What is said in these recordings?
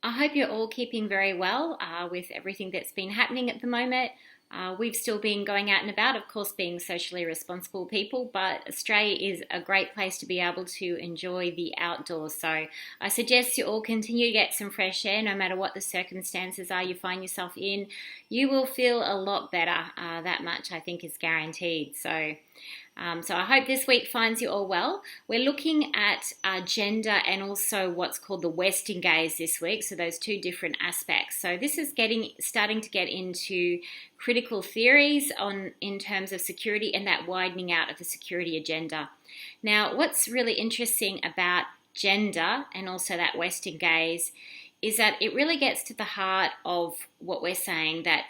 I hope you're all keeping very well with everything that's been happening at the moment. We've still been going out and about, of course, being socially responsible people, but Australia is a great place to be able to enjoy the outdoors. So I suggest you all continue to get some fresh air no matter what the circumstances are you find yourself in. You will feel a lot better. That much I think is guaranteed. So I hope this week finds you all well. We're looking at gender and also what's called the Western gaze this week, so those two different aspects. So this is starting to get into critical theories in terms of security and that widening out of the security agenda. Now, what's really interesting about gender and also that Western gaze is that it really gets to the heart of what we're saying, that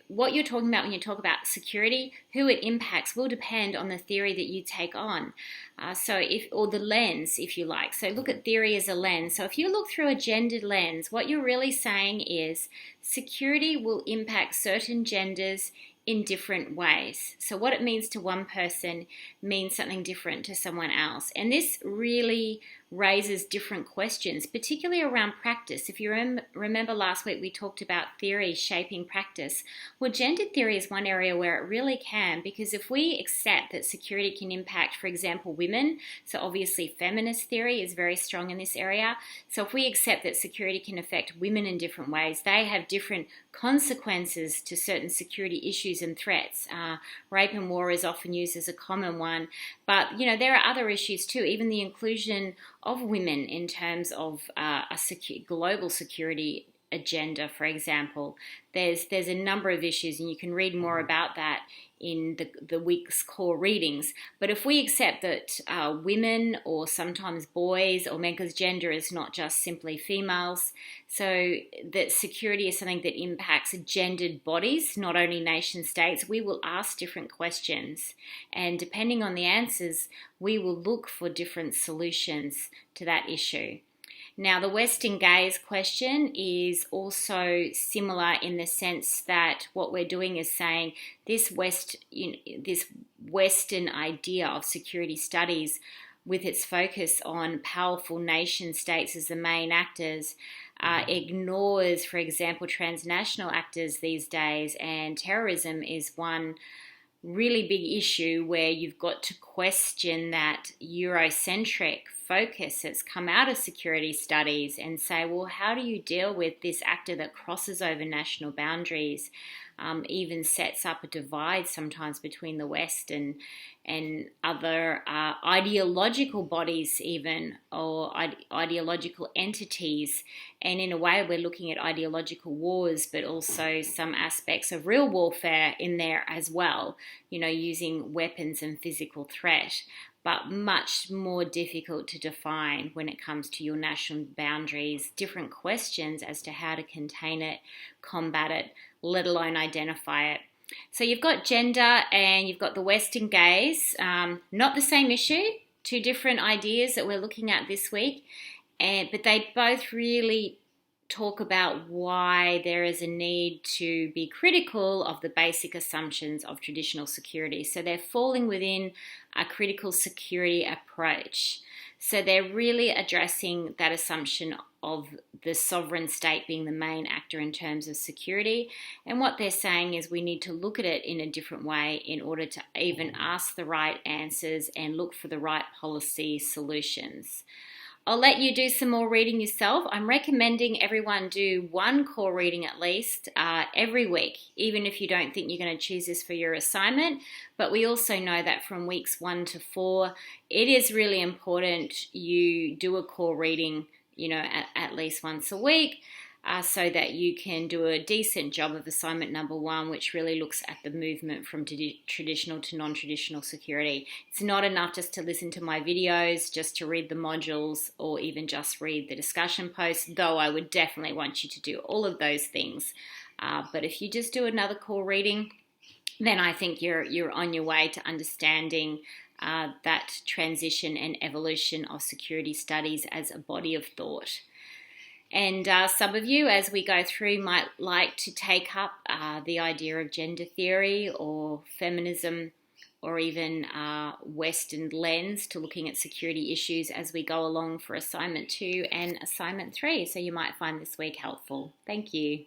what you're talking about when you talk about security, who it impacts will depend on the theory that you take on. Or the lens, if you like. So look at theory as a lens. So if you look through a gendered lens, what you're really saying is security will impact certain genders in different ways. So what it means to one person means something different to someone else. And this really raises different questions, particularly around practice. If you remember last week, we talked about theory shaping practice. Well, gender theory is one area where it really can, because if we accept that security can impact, for example, women, so obviously feminist theory is very strong in this area. So if we accept that security can affect women in different ways, they have different consequences to certain security issues and threats. Rape and war is often used as a common one, but there are other issues too, even the inclusion of women in terms of global security agenda, for example. There's a number of issues, and you can read more about that in the week's core readings. But if we accept that women, or sometimes boys or men, because gender is not just simply females, so that security is something that impacts gendered bodies, not only nation states, we will ask different questions. And depending on the answers, we will look for different solutions to that issue. Now, the Western gaze question is also similar in the sense that what we're doing is saying this Western idea of security studies, with its focus on powerful nation states as the main actors, ignores, for example, transnational actors these days, and terrorism is one really big issue where you've got to question that Eurocentric focus that's come out of security studies and say, well, how do you deal with this actor that crosses over national boundaries, even sets up a divide sometimes between the West and other ideological bodies even, or ideological entities. And in a way, we're looking at ideological wars, but also some aspects of real warfare in there as well, using weapons and physical threat, but much more difficult to define when it comes to your national boundaries, different questions as to how to contain it, combat it, let alone identify it. So you've got gender and you've got the Western gaze, not the same issue, two different ideas that we're looking at this week, but they both really talk about why there is a need to be critical of the basic assumptions of traditional security. So they're falling within a critical security approach. So they're really addressing that assumption of the sovereign state being the main actor in terms of security. And what they're saying is we need to look at it in a different way in order to even ask the right answers and look for the right policy solutions. I'll let you do some more reading yourself. I'm recommending everyone do one core reading at least every week, even if you don't think you're going to choose this for your assignment. But we also know that from weeks 1 to 4, it is really important you do a core reading, at least once a week, so that you can do a decent job of assignment number 1, which really looks at the movement from traditional to non-traditional security. It's not enough just to listen to my videos, just to read the modules, or even just read the discussion posts, though I would definitely want you to do all of those things. But if you just do another core reading, then I think you're on your way to understanding that transition and evolution of security studies as a body of thought. And some of you, as we go through, might like to take up the idea of gender theory or feminism or even Western lens to looking at security issues as we go along for assignment 2 and assignment 3. So you might find this week helpful. Thank you.